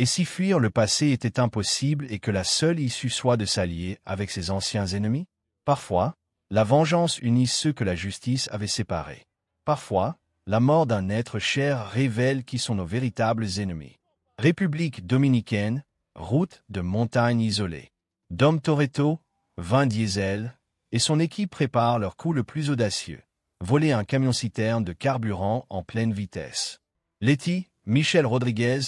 Et si fuir le passé était impossible et que la seule issue soit de s'allier avec ses anciens ennemis? Parfois, la vengeance unit ceux que la justice avait séparés. Parfois, la mort d'un être cher révèle qui sont nos véritables ennemis. République dominicaine, route de montagne isolée. Dom Toretto, Vin Diesel, et son équipe préparent leur coup le plus audacieux. Voler un camion-citerne de carburant en pleine vitesse. Letty, Michel Rodriguez,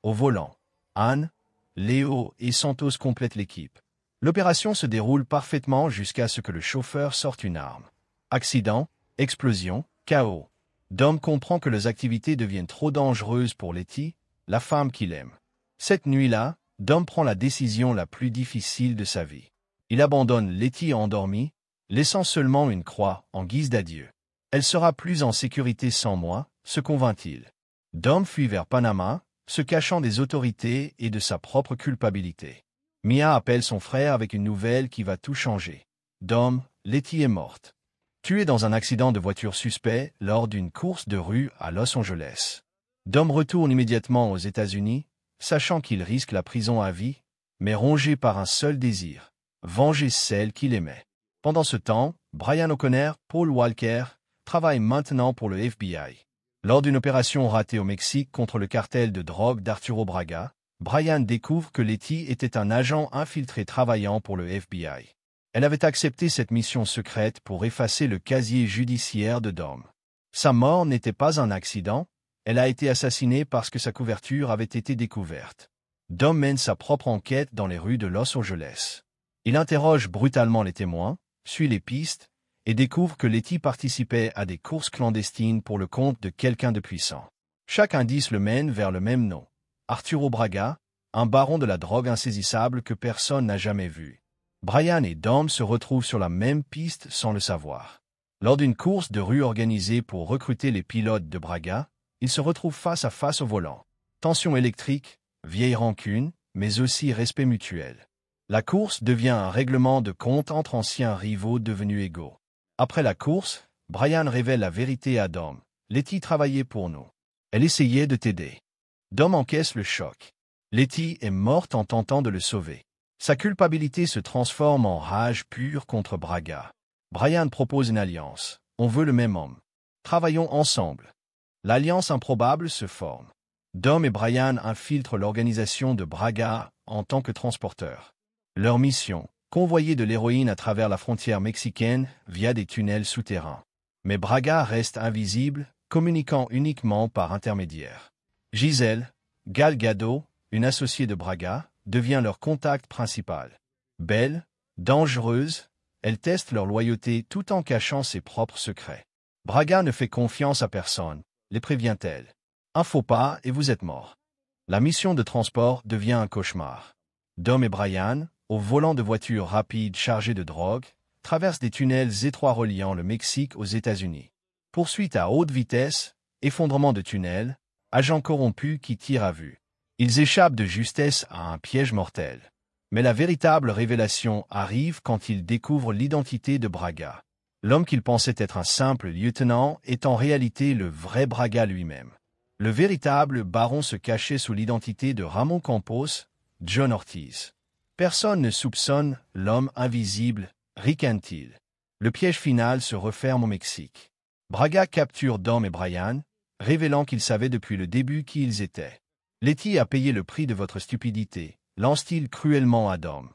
au volant. Anne, Léo et Santos complètent l'équipe. L'opération se déroule parfaitement jusqu'à ce que le chauffeur sorte une arme. Accident, explosion, chaos. Dom comprend que les activités deviennent trop dangereuses pour Letty, la femme qu'il aime. Cette nuit-là, Dom prend la décision la plus difficile de sa vie. Il abandonne Letty endormie, laissant seulement une croix en guise d'adieu. Elle sera plus en sécurité sans moi, se convainc-il. Dom fuit vers Panama, se cachant des autorités et de sa propre culpabilité. Mia appelle son frère avec une nouvelle qui va tout changer. Dom, Letty est morte. Tuée dans un accident de voiture suspect lors d'une course de rue à Los Angeles. Dom retourne immédiatement aux États-Unis, sachant qu'il risque la prison à vie, mais rongé par un seul désir, venger celle qu'il aimait. Pendant ce temps, Brian O'Connor, Paul Walker, travaillent maintenant pour le FBI. Lors d'une opération ratée au Mexique contre le cartel de drogue d'Arturo Braga, Brian découvre que Letty était un agent infiltré travaillant pour le FBI. Elle avait accepté cette mission secrète pour effacer le casier judiciaire de Dom. Sa mort n'était pas un accident, elle a été assassinée parce que sa couverture avait été découverte. Dom mène sa propre enquête dans les rues de Los Angeles. Il interroge brutalement les témoins, suit les pistes, et découvre que Letty participait à des courses clandestines pour le compte de quelqu'un de puissant. Chaque indice le mène vers le même nom. Arturo Braga, un baron de la drogue insaisissable que personne n'a jamais vu. Brian et Dom se retrouvent sur la même piste sans le savoir. Lors d'une course de rue organisée pour recruter les pilotes de Braga, ils se retrouvent face à face au volant. Tension électrique, vieille rancune, mais aussi respect mutuel. La course devient un règlement de compte entre anciens rivaux devenus égaux. Après la course, Brian révèle la vérité à Dom. Letty travaillait pour nous. Elle essayait de t'aider. Dom encaisse le choc. Letty est morte en tentant de le sauver. Sa culpabilité se transforme en rage pure contre Braga. Brian propose une alliance. On veut le même homme. Travaillons ensemble. L'alliance improbable se forme. Dom et Brian infiltrent l'organisation de Braga en tant que transporteurs. Leur mission, convoyer de l'héroïne à travers la frontière mexicaine via des tunnels souterrains. Mais Braga reste invisible, communiquant uniquement par intermédiaire. Giselle, Gal Gadot, une associée de Braga, devient leur contact principal. Belle, dangereuse, elle teste leur loyauté tout en cachant ses propres secrets. Braga ne fait confiance à personne, les prévient-elle. Un faux pas et vous êtes mort. La mission de transport devient un cauchemar. Dom et Brian, au volant de voitures rapides chargées de drogue, traversent des tunnels étroits reliant le Mexique aux États-Unis. Poursuite à haute vitesse, effondrement de tunnels, agents corrompus qui tirent à vue. Ils échappent de justesse à un piège mortel. Mais la véritable révélation arrive quand ils découvrent l'identité de Braga. L'homme qu'ils pensaient être un simple lieutenant est en réalité le vrai Braga lui-même. Le véritable baron se cachait sous l'identité de Ramon Campos, John Ortiz. Personne ne soupçonne l'homme invisible, ricane-t-il. Le piège final se referme au Mexique. Braga capture Dom et Brian, révélant qu'ils savaient depuis le début qui ils étaient. Letty a payé le prix de votre stupidité, lance-t-il cruellement à Dom.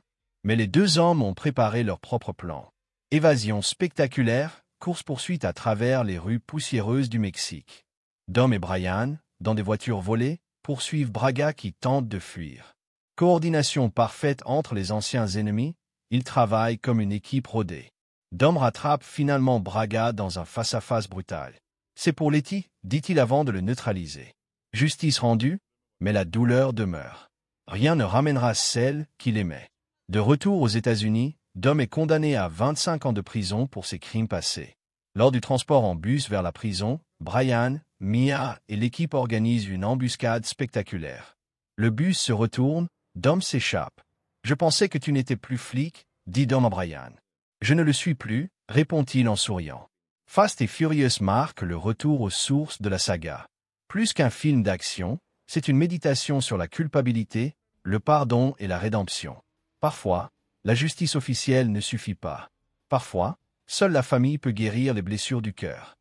Mais les deux hommes ont préparé leur propre plan. Évasion spectaculaire, course-poursuite à travers les rues poussiéreuses du Mexique. Dom et Brian, dans des voitures volées, poursuivent Braga qui tente de fuir. Coordination parfaite entre les anciens ennemis, ils travaillent comme une équipe rodée. Dom rattrape finalement Braga dans un face-à-face brutal. C'est pour Letty, dit-il avant de le neutraliser. Justice rendue, mais la douleur demeure. Rien ne ramènera celle qu'il aimait. De retour aux États-Unis, Dom est condamné à 25 ans de prison pour ses crimes passés. Lors du transport en bus vers la prison, Brian, Mia et l'équipe organisent une embuscade spectaculaire. Le bus se retourne, Dom s'échappe. « Je pensais que tu n'étais plus flic, » dit Dom à Brian. « Je ne le suis plus, » répond-il en souriant. Fast et Furious marque le retour aux sources de la saga. Plus qu'un film d'action, C'est une méditation sur la culpabilité, le pardon et la rédemption. Parfois, la justice officielle ne suffit pas. Parfois, seule la famille peut guérir les blessures du cœur.